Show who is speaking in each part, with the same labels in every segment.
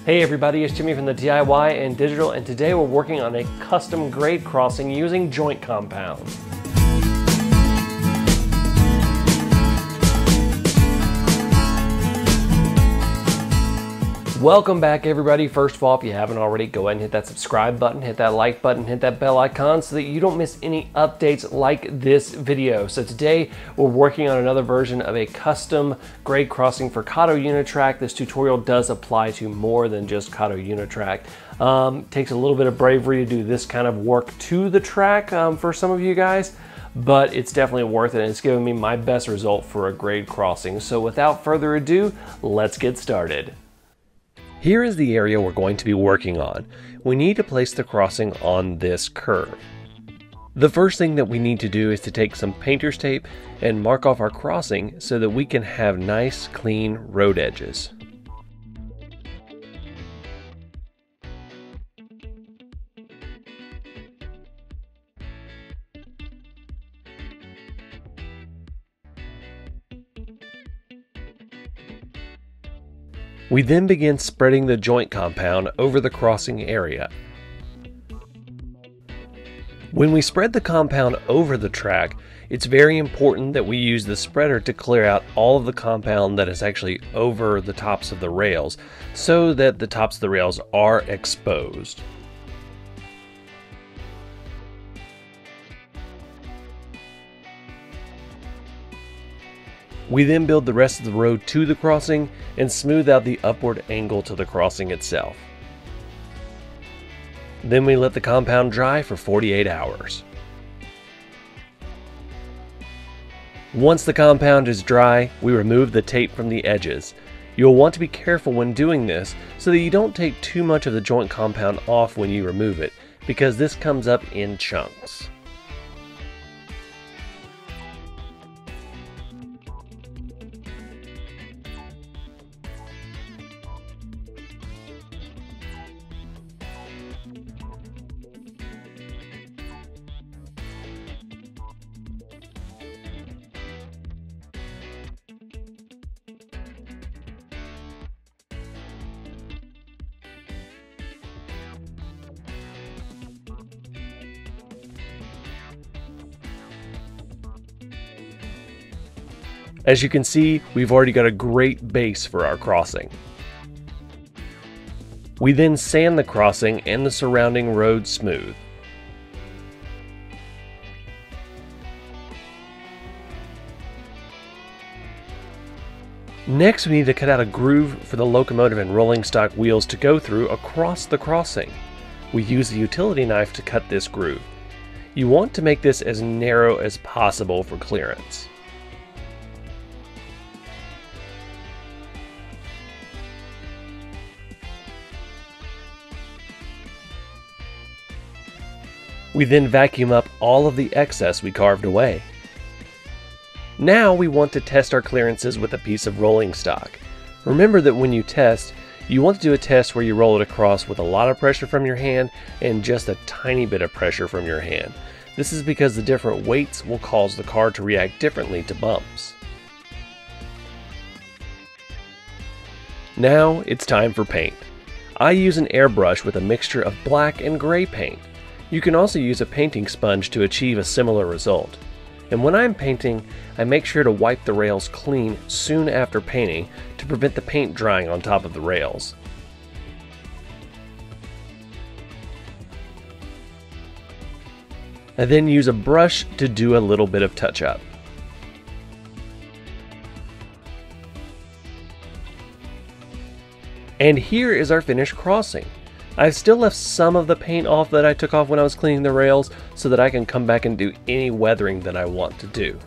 Speaker 1: Hey everybody, it's Jimmy from the DIY and Digital, and today we're working on a custom grade crossing using joint compound. Welcome back everybody. First of all, if you haven't already, go ahead and hit that subscribe button, hit that like button, hit that bell icon so that you don't miss any updates like this video. So today we're working on another version of a custom grade crossing for Kato Unitrack. This tutorial does apply to more than just Kato Unitrack. Takes a little bit of bravery to do this kind of work to the track for some of you guys, but it's definitely worth it and it's given me my best result for a grade crossing. So without further ado, let's get started. Here is the area we're going to be working on. We need to place the crossing on this curve. The first thing that we need to do is to take some painter's tape and mark off our crossing so that we can have nice, clean road edges. We then begin spreading the joint compound over the crossing area. When we spread the compound over the track, it's very important that we use the spreader to clear out all of the compound that is actually over the tops of the rails, so that the tops of the rails are exposed. We then build the rest of the road to the crossing and smooth out the upward angle to the crossing itself. Then we let the compound dry for 48 hours. Once the compound is dry, we remove the tape from the edges. You'll want to be careful when doing this so that you don't take too much of the joint compound off when you remove it, because this comes up in chunks. As you can see, we've already got a great base for our crossing. We then sand the crossing and the surrounding road smooth. Next, we need to cut out a groove for the locomotive and rolling stock wheels to go through across the crossing. We use a utility knife to cut this groove. You want to make this as narrow as possible for clearance. We then vacuum up all of the excess we carved away. Now we want to test our clearances with a piece of rolling stock. Remember that when you test, you want to do a test where you roll it across with a lot of pressure from your hand and just a tiny bit of pressure from your hand. This is because the different weights will cause the car to react differently to bumps. Now it's time for paint. I use an airbrush with a mixture of black and gray paint. You can also use a painting sponge to achieve a similar result. And when I'm painting, I make sure to wipe the rails clean soon after painting to prevent the paint drying on top of the rails. I then use a brush to do a little bit of touch-up. And here is our finished crossing. I've still left some of the paint off that I took off when I was cleaning the rails so that I can come back and do any weathering that I want to do.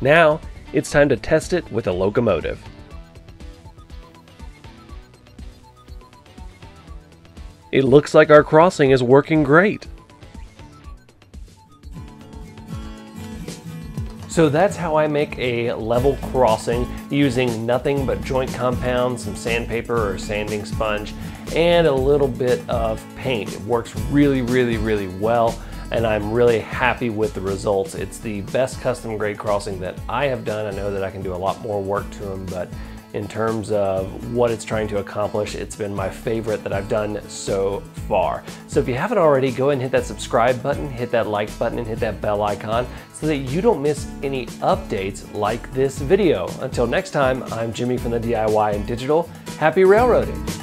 Speaker 1: Now, it's time to test it with a locomotive. It looks like our crossing is working great. So that's how I make a level crossing using nothing but joint compound, some sandpaper or sanding sponge, and a little bit of paint. It works really well, and I'm really happy with the results. It's the best custom grade crossing that I have done. I know that I can do a lot more work to them, but in terms of what it's trying to accomplish. It's been my favorite that I've done so far. So if you haven't already, go ahead and hit that subscribe button, hit that like button, and hit that bell icon so that you don't miss any updates like this video. Until next time, I'm Jimmy from the DIY and Digital. Happy railroading!